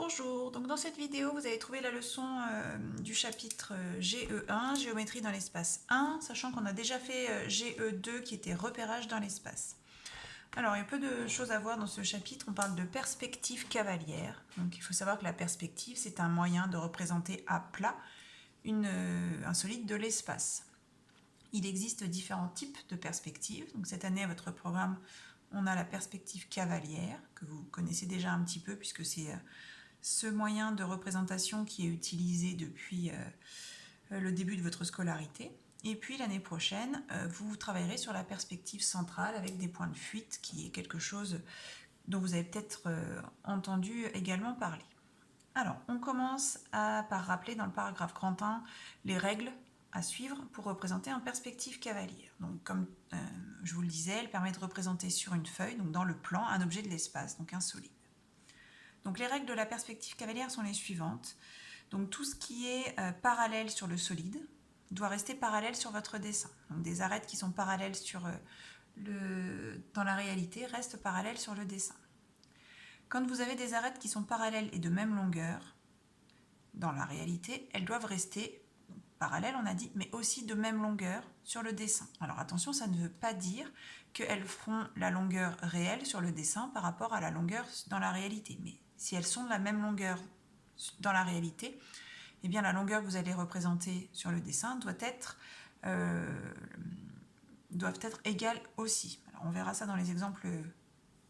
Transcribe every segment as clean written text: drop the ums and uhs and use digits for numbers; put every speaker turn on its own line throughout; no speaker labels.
Bonjour, donc dans cette vidéo vous allez trouver la leçon du chapitre GE1, géométrie dans l'espace 1, sachant qu'on a déjà fait GE2 qui était repérage dans l'espace. Alors il y a peu de choses à voir dans ce chapitre, on parle de perspective cavalière, donc il faut savoir que la perspective c'est un moyen de représenter à plat un solide de l'espace. Il existe différents types de perspectives, donc cette année à votre programme on a la perspective cavalière, que vous connaissez déjà un petit peu puisque c'est ce moyen de représentation qui est utilisé depuis le début de votre scolarité. Et puis l'année prochaine, vous travaillerez sur la perspective centrale avec des points de fuite, qui est quelque chose dont vous avez peut-être entendu également parler. Alors, on commence par rappeler dans le paragraphe grand 1 les règles à suivre pour représenter en perspective cavalière. Donc, comme je vous le disais, elle permet de représenter sur une feuille, donc dans le plan, un objet de l'espace, donc un solide. Donc, les règles de la perspective cavalière sont les suivantes. Donc, tout ce qui est parallèle sur le solide doit rester parallèle sur votre dessin. Donc, des arêtes qui sont parallèles dans la réalité restent parallèles sur le dessin. Quand vous avez des arêtes qui sont parallèles et de même longueur, dans la réalité, elles doivent rester parallèles, on a dit, mais aussi de même longueur sur le dessin. Alors attention, ça ne veut pas dire qu'elles feront la longueur réelle sur le dessin par rapport à la longueur dans la réalité. Mais si elles sont de la même longueur dans la réalité, eh bien la longueur que vous allez représenter sur le dessin doivent être égales aussi. Alors, on verra ça dans les exemples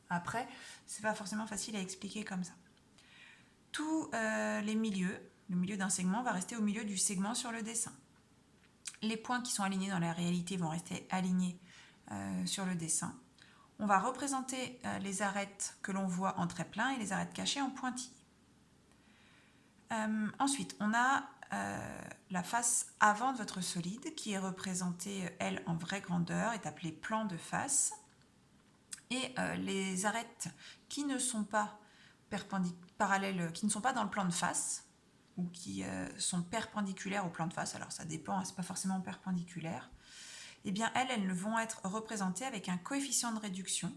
après, c'est pas forcément facile à expliquer comme ça. Tous les milieux, le milieu d'un segment va rester au milieu du segment sur le dessin. Les points qui sont alignés dans la réalité vont rester alignés sur le dessin. On va représenter les arêtes que l'on voit en trait plein et les arêtes cachées en pointillés. Ensuite, on a la face avant de votre solide qui est représentée, elle, en vraie grandeur, est appelée plan de face. Et les arêtes qui ne sont pas parallèles, qui ne sont pas dans le plan de face, ou qui sont perpendiculaires au plan de face, alors ça dépend, c'est pas forcément perpendiculaire, eh bien elles vont être représentées avec un coefficient de réduction,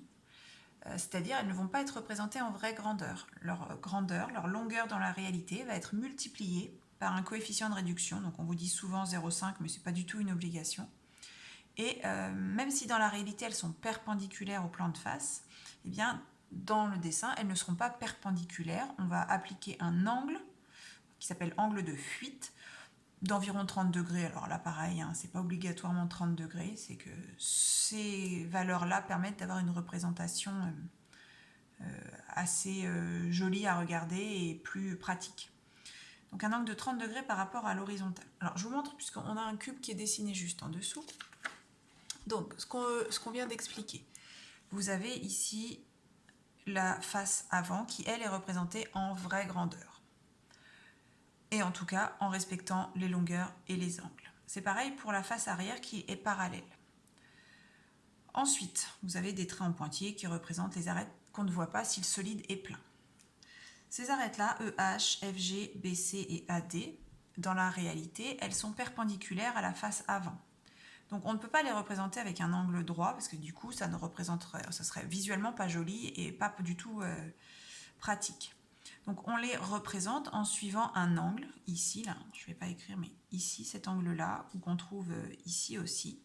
c'est-à-dire elles ne vont pas être représentées en vraie grandeur. Leur longueur dans la réalité va être multipliée par un coefficient de réduction, donc on vous dit souvent 0,5, mais c'est pas du tout une obligation. Et même si dans la réalité elles sont perpendiculaires au plan de face, eh bien dans le dessin elles ne seront pas perpendiculaires. On va appliquer un angle qui s'appelle angle de fuite d'environ 30 degrés. Alors là pareil, hein, c'est pas obligatoirement 30 degrés, c'est que ces valeurs-là permettent d'avoir une représentation assez jolie à regarder et plus pratique. Donc un angle de 30 degrés par rapport à l'horizontale. Alors je vous montre puisqu'on a un cube qui est dessiné juste en dessous. Donc, ce qu'on vient d'expliquer, vous avez ici la face avant qui, elle, est représentée en vraie grandeur. Et en tout cas, en respectant les longueurs et les angles. C'est pareil pour la face arrière qui est parallèle. Ensuite, vous avez des traits en pointillés qui représentent les arêtes qu'on ne voit pas si le solide est plein. Ces arêtes-là, EH, FG, BC et AD, dans la réalité, elles sont perpendiculaires à la face avant. Donc on ne peut pas les représenter avec un angle droit parce que du coup ça serait visuellement pas joli et pas du tout pratique. Donc on les représente en suivant un angle, ici, là, je ne vais pas écrire, mais ici, cet angle-là, ou qu'on trouve ici aussi.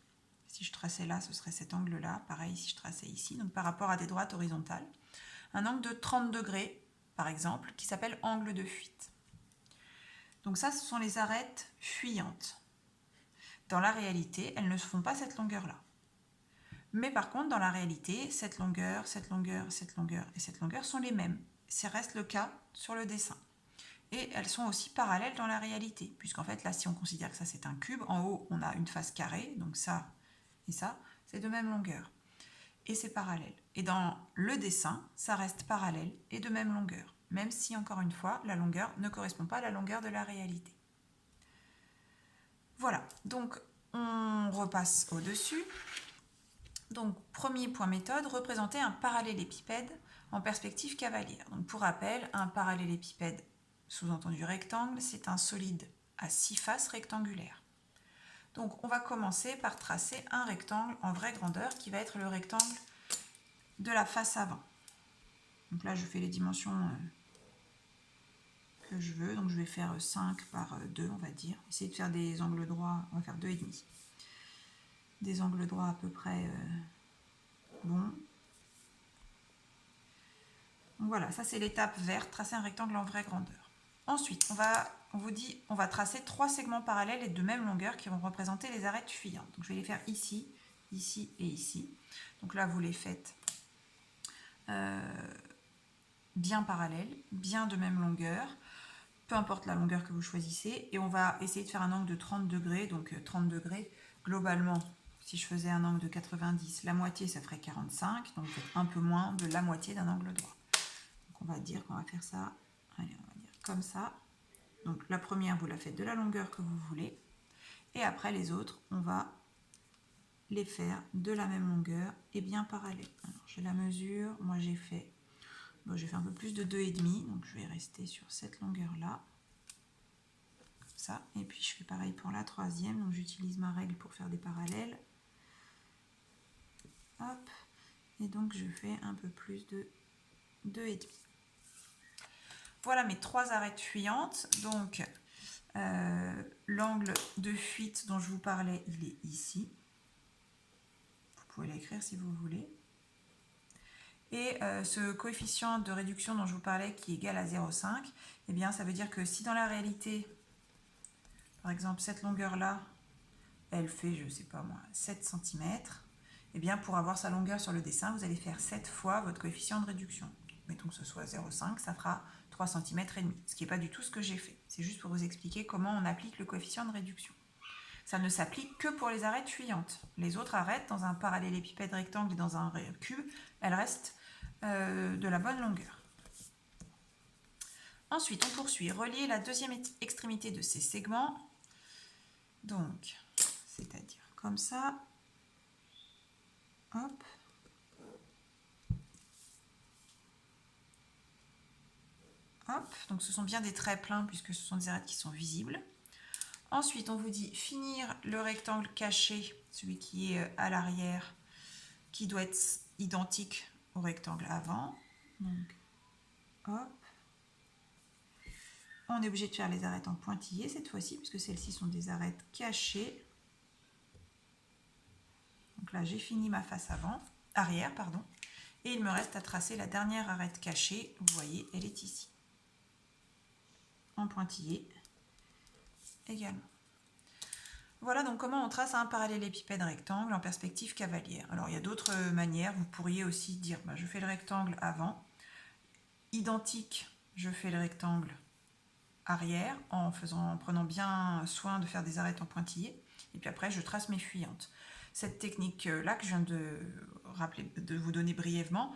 Si je traçais là, ce serait cet angle-là, pareil si je traçais ici, donc par rapport à des droites horizontales. Un angle de 30 degrés, par exemple, qui s'appelle angle de fuite. Donc ça, ce sont les arêtes fuyantes. Dans la réalité, elles ne font pas cette longueur-là. Mais par contre, dans la réalité, cette longueur, cette longueur, cette longueur et cette longueur sont les mêmes. Ça reste le cas sur le dessin. Et elles sont aussi parallèles dans la réalité, puisqu'en fait, là, si on considère que ça, c'est un cube, en haut, on a une face carrée, donc ça et ça, c'est de même longueur. Et c'est parallèle. Et dans le dessin, ça reste parallèle et de même longueur, même si, encore une fois, la longueur ne correspond pas à la longueur de la réalité. Voilà, donc on repasse au-dessus. Donc, premier point méthode, représenter un parallélépipède en perspective cavalière. Donc, pour rappel, un parallélépipède, sous-entendu rectangle, c'est un solide à 6 faces rectangulaires. Donc, on va commencer par tracer un rectangle en vraie grandeur qui va être le rectangle de la face avant. Donc là, je fais les dimensions que je veux. Donc je vais faire 5 par 2, on va dire. Essayer de faire des angles droits, on va faire 2,5. Des angles droits à peu près bons. Donc voilà, ça c'est l'étape verte, tracer un rectangle en vraie grandeur. Ensuite, on vous dit, on va tracer 3 segments parallèles et de même longueur qui vont représenter les arêtes fuyantes. Donc je vais les faire ici, ici et ici. Donc là, vous les faites bien parallèles, bien de même longueur, peu importe la longueur que vous choisissez. Et on va essayer de faire un angle de 30 degrés. Donc 30 degrés, globalement, si je faisais un angle de 90, la moitié, ça ferait 45. Donc un peu moins de la moitié d'un angle droit. Donc on va dire qu'on va faire ça, allez, on va dire comme ça. Donc la première, vous la faites de la longueur que vous voulez. Et après les autres, on va les faire de la même longueur et bien parallèles. Alors j'ai la mesure, moi j'ai fait un peu plus de 2,5, donc je vais rester sur cette longueur-là. Comme ça. Et puis je fais pareil pour la troisième, donc j'utilise ma règle pour faire des parallèles. Hop. Et donc je fais un peu plus de 2,5. Voilà mes 3 arêtes fuyantes. Donc l'angle de fuite dont je vous parlais, il est ici. Vous pouvez l'écrire si vous voulez. Et ce coefficient de réduction dont je vous parlais qui est égal à 0,5, eh bien ça veut dire que si dans la réalité, par exemple cette longueur-là, elle fait, je ne sais pas moi, 7 cm, eh bien pour avoir sa longueur sur le dessin, vous allez faire 7 fois votre coefficient de réduction. Mettons que ce soit 0,5, ça fera 3 cm et demi, ce qui n'est pas du tout ce que j'ai fait. C'est juste pour vous expliquer comment on applique le coefficient de réduction. Ça ne s'applique que pour les arêtes fuyantes. Les autres arêtes, dans un parallélépipède rectangle et dans un cube, elles restent de la bonne longueur. Ensuite, on poursuit. Relier la deuxième extrémité de ces segments. Donc, c'est-à-dire comme ça. Hop. Hop. Donc, ce sont bien des traits pleins puisque ce sont des arêtes qui sont visibles. Ensuite, on vous dit finir le rectangle caché, celui qui est à l'arrière, qui doit être identique au rectangle avant. Donc, hop. On est obligé de faire les arêtes en pointillés cette fois-ci, puisque celles-ci sont des arêtes cachées. Donc là, j'ai fini ma face arrière, et il me reste à tracer la dernière arête cachée. Vous voyez, elle est ici. En pointillé également. Voilà donc comment on trace un parallélépipède rectangle en perspective cavalière. Alors il y a d'autres manières. Vous pourriez aussi dire, je fais le rectangle avant. Identique, je fais le rectangle arrière en prenant bien soin de faire des arêtes en pointillés. Et puis après, je trace mes fuyantes. Cette technique-là que je viens de vous donner brièvement,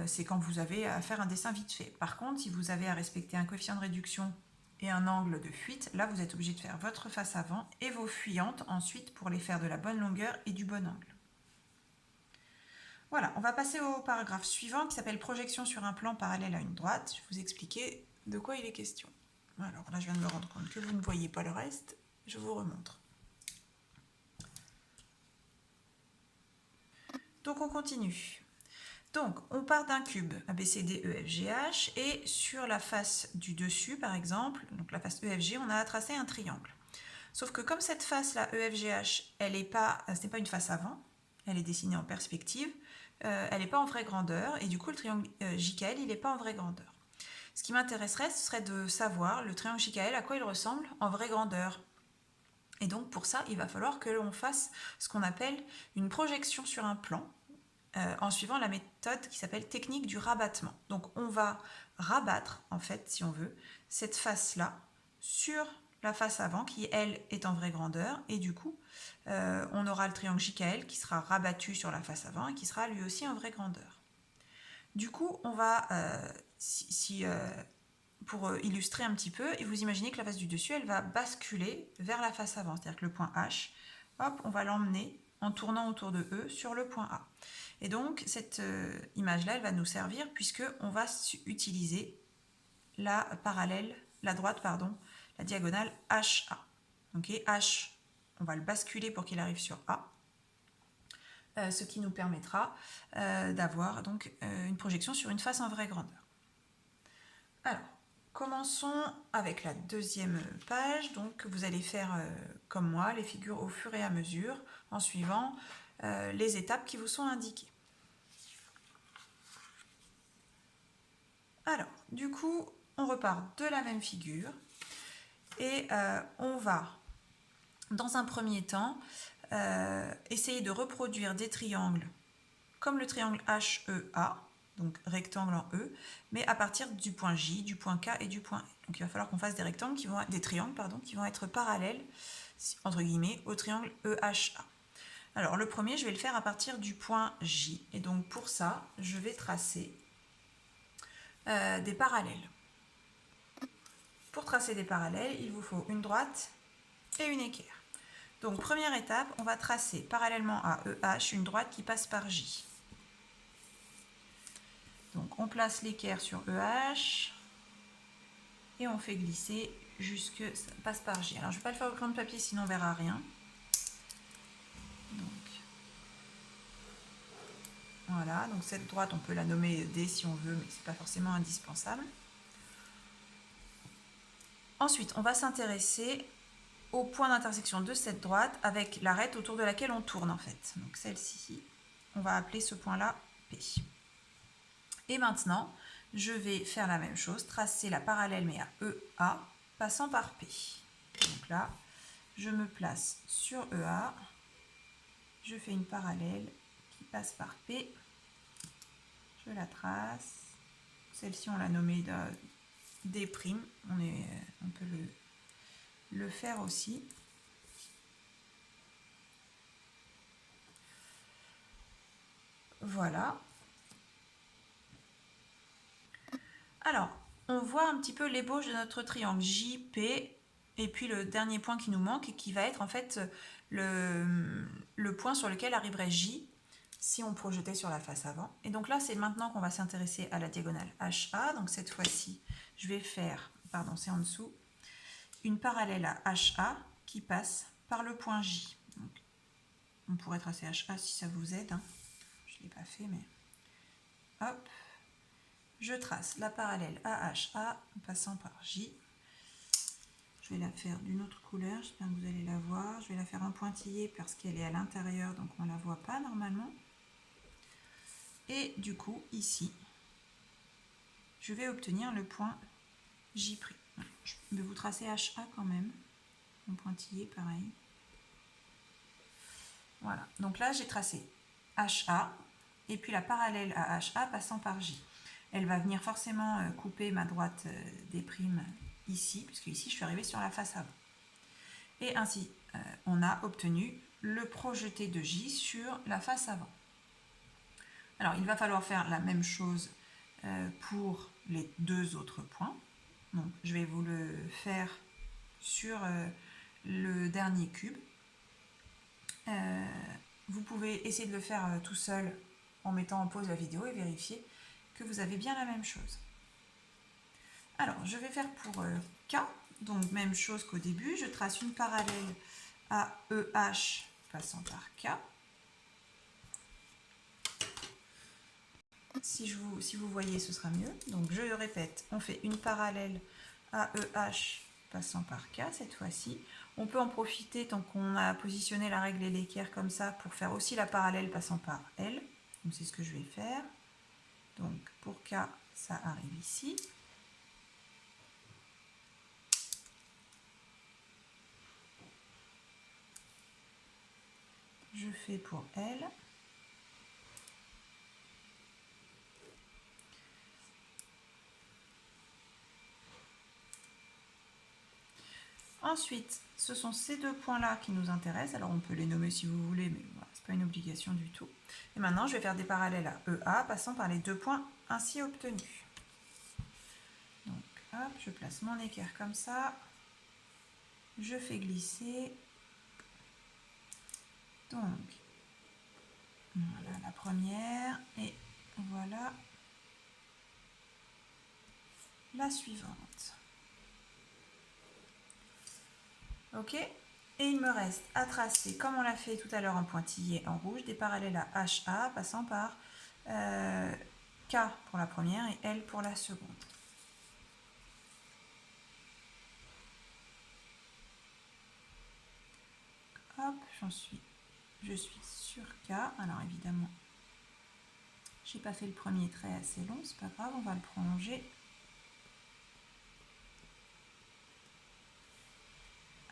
c'est quand vous avez à faire un dessin vite fait. Par contre, si vous avez à respecter un coefficient de réduction et un angle de fuite, là, vous êtes obligé de faire votre face avant et vos fuyantes ensuite pour les faire de la bonne longueur et du bon angle. Voilà, on va passer au paragraphe suivant qui s'appelle « Projection sur un plan parallèle à une droite ». Je vais vous expliquer de quoi il est question. Alors là, je viens de me rendre compte que vous ne voyez pas le reste. Je vous remontre. Donc, on continue. Donc, on part d'un cube ABCDEFGH et sur la face du dessus, par exemple, donc la face EFG, on a à tracer un triangle. Sauf que comme cette face-là, EFGH, ce n'est pas une face avant, elle est dessinée en perspective, elle n'est pas en vraie grandeur, et du coup, le triangle JKL, il n'est pas en vraie grandeur. Ce qui m'intéresserait, ce serait de savoir le triangle JKL, à quoi il ressemble en vraie grandeur. Et donc, pour ça, il va falloir que l'on fasse ce qu'on appelle une projection sur un plan, en suivant la méthode qui s'appelle technique du rabattement. Donc, on va rabattre, en fait, si on veut, cette face-là sur la face avant, qui, elle, est en vraie grandeur, et du coup, on aura le triangle JKL qui sera rabattu sur la face avant et qui sera lui aussi en vraie grandeur. Du coup, on va, pour illustrer un petit peu, et vous imaginez que la face du dessus, elle va basculer vers la face avant, c'est-à-dire que le point H, hop, on va l'emmener en tournant autour de E sur le point A. Et donc, cette image-là, elle va nous servir puisqu'on va utiliser la diagonale HA. Donc, H, on va le basculer pour qu'il arrive sur A. Ce qui nous permettra d'avoir donc une projection sur une face en vraie grandeur. Alors, commençons avec la deuxième page. Donc, vous allez faire comme moi les figures au fur et à mesure en suivant les étapes qui vous sont indiquées. Alors, du coup, on repart de la même figure et on va, dans un premier temps, essayer de reproduire des triangles comme le triangle HEA, donc rectangle en E, mais à partir du point J, du point K et du point L. Donc il va falloir qu'on fasse des rectangles des triangles qui vont être parallèles, entre guillemets, au triangle EHA. Alors le premier, je vais le faire à partir du point J. Et donc pour ça, je vais tracer des parallèles. Pour tracer des parallèles, il vous faut une droite et une équerre. Donc première étape, on va tracer parallèlement à EH une droite qui passe par J. Donc on place l'équerre sur EH et on fait glisser jusque ça passe par J. Alors je ne vais pas le faire au crayon de papier sinon on ne verra rien. Donc voilà, donc cette droite on peut la nommer D si on veut, mais ce n'est pas forcément indispensable. Ensuite on va s'intéresser au point d'intersection de cette droite avec l'arête autour de laquelle on tourne en fait. Donc celle-ci, on va appeler ce point-là P. Et maintenant, je vais faire la même chose, tracer la parallèle mais à EA, passant par P. Donc là, je me place sur EA, je fais une parallèle qui passe par P, je la trace, celle-ci on l'a nommée D', on peut le faire aussi. Voilà. Alors, on voit un petit peu l'ébauche de notre triangle JP et puis le dernier point qui nous manque et qui va être en fait le point sur lequel arriverait J si on projetait sur la face avant. Et donc là, c'est maintenant qu'on va s'intéresser à la diagonale HA. Donc cette fois-ci, je vais faire, pardon, c'est en dessous, une parallèle à HA qui passe par le point J. Donc, on pourrait tracer HA si ça vous aide. Hein. Je ne l'ai pas fait, mais hop. Je trace la parallèle AHA en passant par J. Je vais la faire d'une autre couleur, j'espère que vous allez la voir. Je vais la faire en pointillé parce qu'elle est à l'intérieur, donc on ne la voit pas normalement. Et du coup, ici, je vais obtenir le point J'. Je vais vous tracer HA quand même, en pointillé pareil. Voilà, donc là j'ai tracé HA et puis la parallèle à HA passant par J. Elle va venir forcément couper ma droite des primes ici, puisque ici je suis arrivée sur la face avant. Et ainsi, on a obtenu le projeté de J sur la face avant. Alors, il va falloir faire la même chose pour les deux autres points. Donc, je vais vous le faire sur le dernier cube. Vous pouvez essayer de le faire tout seul en mettant en pause la vidéo et vérifier que vous avez bien la même chose. Alors, je vais faire pour K, donc même chose qu'au début, je trace une parallèle à EH passant par K. Si vous voyez, ce sera mieux. Donc, je le répète, on fait une parallèle à EH passant par K cette fois-ci. On peut en profiter tant qu'on a positionné la règle et l'équerre comme ça pour faire aussi la parallèle passant par L. Donc, c'est ce que je vais faire. Donc, pour K, ça arrive ici. Je fais pour L. Ensuite, ce sont ces deux points-là qui nous intéressent. Alors, on peut les nommer si vous voulez, mais voilà, ce n'est pas une obligation du tout. Et maintenant, je vais faire des parallèles à EA, passant par les deux points ainsi obtenus. Donc, hop, je place mon équerre comme ça. Je fais glisser. Donc, voilà la première. Et voilà la suivante. Ok, et il me reste à tracer, comme on l'a fait tout à l'heure en pointillé en rouge, des parallèles à HA passant par K pour la première et L pour la seconde. Hop, je suis sur K. Alors évidemment, j'ai pas fait le premier trait assez long, c'est pas grave, on va le prolonger.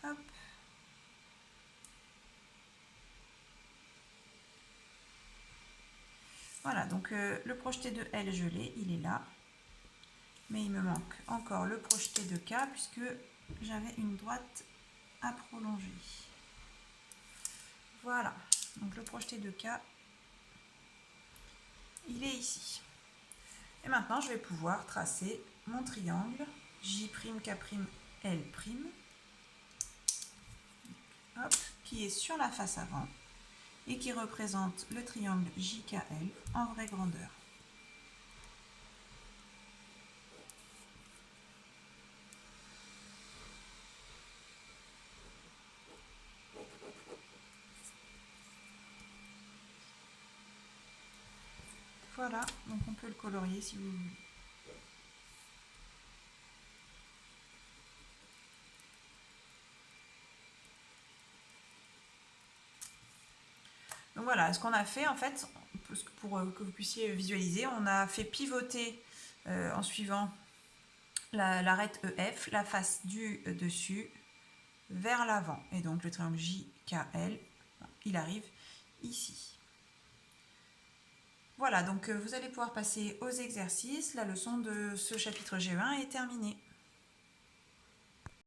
Hop. Voilà, donc le projeté de L, je l'ai, il est là. Mais il me manque encore le projeté de K puisque j'avais une droite à prolonger. Voilà, donc le projeté de K, il est ici. Et maintenant, je vais pouvoir tracer mon triangle J'K', L', qui est sur la face avant et qui représente le triangle JKL en vraie grandeur. Voilà, donc on peut le colorier si vous voulez. Donc voilà, ce qu'on a fait en fait, pour que vous puissiez visualiser, on a fait pivoter en suivant l'arête EF, la face du dessus vers l'avant. Et donc le triangle JKL, il arrive ici. Voilà, donc vous allez pouvoir passer aux exercices. La leçon de ce chapitre G20 est terminée.